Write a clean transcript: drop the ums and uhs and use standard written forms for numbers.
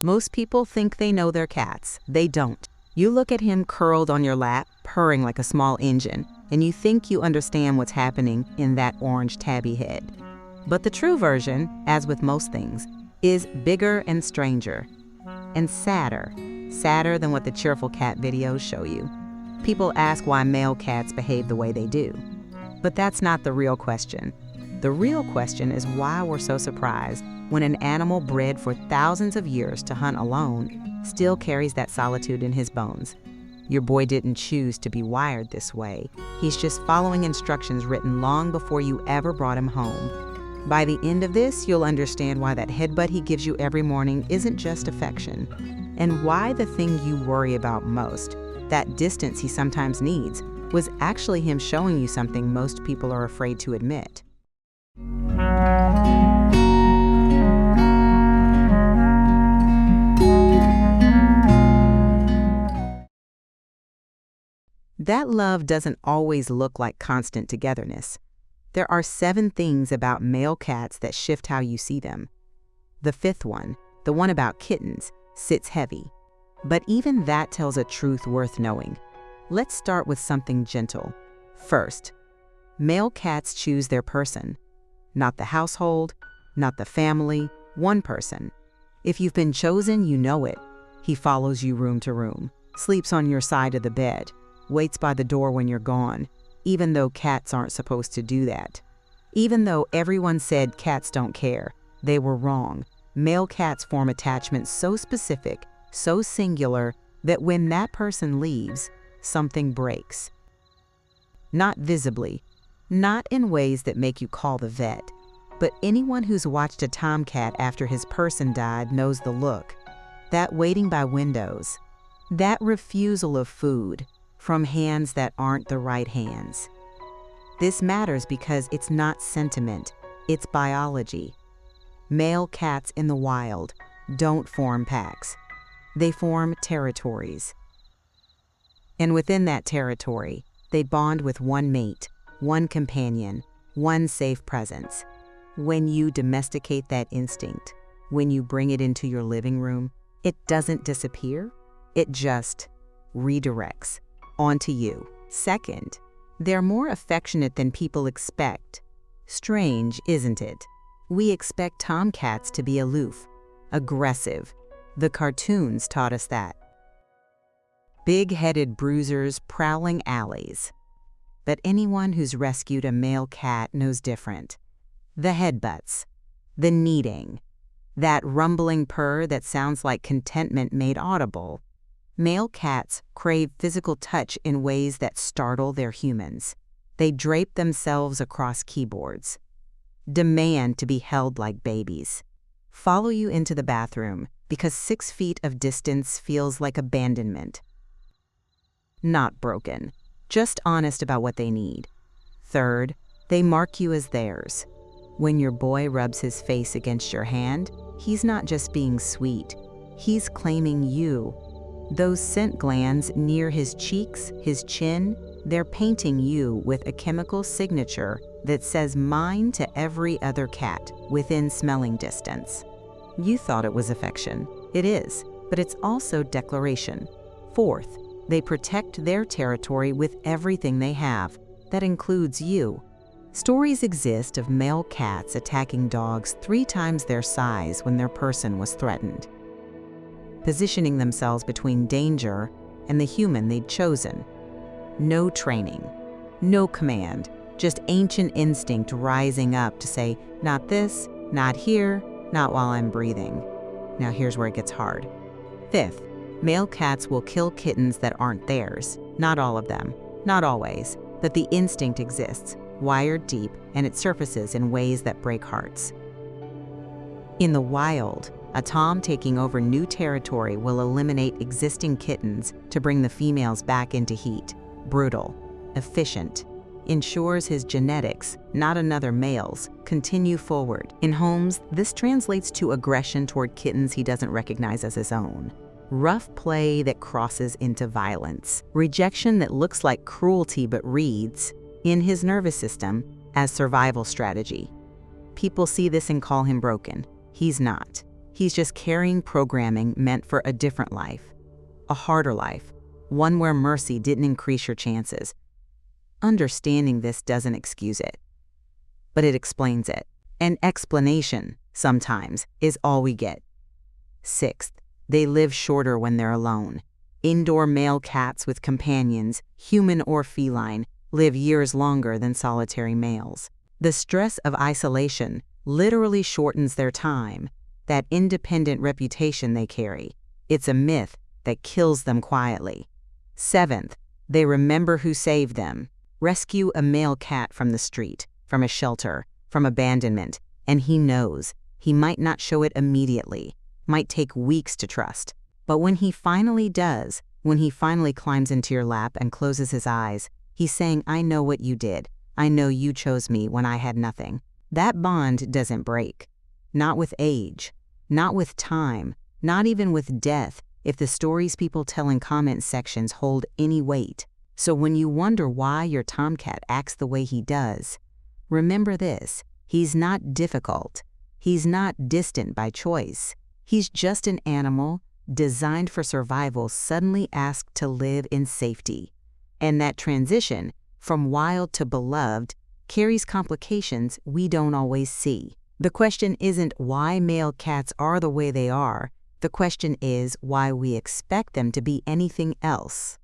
Most people think they know their cats. They don't. You look at him curled on your lap, purring like a small engine, and you think you understand what's happening in that orange tabby head. But the true version, as with most things, is bigger and stranger. And sadder. Sadder than what the cheerful cat videos show you. People ask why male cats behave the way they do. But that's not the real question. The real question is why we're so surprised when an animal bred for thousands of years to hunt alone still carries that solitude in his bones. Your boy didn't choose to be wired this way. He's just following instructions written long before you ever brought him home. By the end of this, you'll understand why that headbutt he gives you every morning isn't just affection, and why the thing you worry about most, that distance he sometimes needs, was actually him showing you something most people are afraid to admit. That love doesn't always look like constant togetherness. There are 7 things about male cats that shift how you see them. The 5th one, the one about kittens, sits heavy. But even that tells a truth worth knowing. Let's start with something gentle. First, male cats choose their person. Not the household, not the family, one person. If you've been chosen, you know it. He follows you room to room, sleeps on your side of the bed, waits by the door when you're gone, even though cats aren't supposed to do that. Even though everyone said cats don't care, they were wrong. Male cats form attachments so specific, so singular, that when that person leaves, something breaks. Not visibly, not in ways that make you call the vet, but anyone who's watched a tomcat after his person died knows the look. That waiting by windows, that refusal of food from hands that aren't the right hands. This matters because it's not sentiment, it's biology. Male cats in the wild don't form packs. They form territories. And within that territory, they bond with one mate, one companion, one safe presence. When you domesticate that instinct, when you bring it into your living room, it doesn't disappear, it just redirects onto you. Second, they're more affectionate than people expect. Strange, isn't it? We expect tomcats to be aloof, aggressive. The cartoons taught us that. Big-headed bruisers prowling alleys. But anyone who's rescued a male cat knows different. The headbutts, the kneading, that rumbling purr that sounds like contentment made audible. Male cats crave physical touch in ways that startle their humans. They drape themselves across keyboards, demand to be held like babies, follow you into the bathroom because 6 feet of distance feels like abandonment. Not broken, just honest about what they need. Third, they mark you as theirs. When your boy rubs his face against your hand, he's not just being sweet, he's claiming you. Those scent glands near his cheeks, his chin, they're painting you with a chemical signature that says mine to every other cat within smelling distance. You thought it was affection. It is, but it's also declaration. Fourth, they protect their territory with everything they have. That includes you. Stories exist of male cats attacking dogs 3 times their size when their person was threatened, positioning themselves between danger and the human they'd chosen. No training, no command, just ancient instinct rising up to say, not this, not here, not while I'm breathing. Now here's where it gets hard. Fifth, male cats will kill kittens that aren't theirs. Not all of them, not always, but the instinct exists, wired deep, and it surfaces in ways that break hearts. In the wild, a tom taking over new territory will eliminate existing kittens to bring the females back into heat. Brutal, efficient, ensures his genetics, not another male's, continue forward. In homes, this translates to aggression toward kittens he doesn't recognize as his own. Rough play that crosses into violence. Rejection that looks like cruelty but reads, in his nervous system, as survival strategy. People see this and call him broken. He's not. He's just carrying programming meant for a different life, a harder life, one where mercy didn't increase your chances. Understanding this doesn't excuse it, but it explains it. An explanation, sometimes, is all we get. Sixth, they live shorter when they're alone. Indoor male cats with companions, human or feline, live years longer than solitary males. The stress of isolation literally shortens their time, that independent reputation they carry. It's a myth that kills them quietly. Seventh, they remember who saved them. Rescue a male cat from the street, from a shelter, from abandonment, and he knows. He might not show it immediately, might take weeks to trust. But when he finally does, when he finally climbs into your lap and closes his eyes, he's saying, I know what you did. I know you chose me when I had nothing. That bond doesn't break. Not with age, not with time, not even with death, if the stories people tell in comment sections hold any weight. So when you wonder why your tomcat acts the way he does, remember this: he's not difficult. He's not distant by choice. He's just an animal designed for survival, suddenly asked to live in safety. And that transition from wild to beloved carries complications we don't always see. The question isn't why male cats are the way they are. The question is why we expect them to be anything else.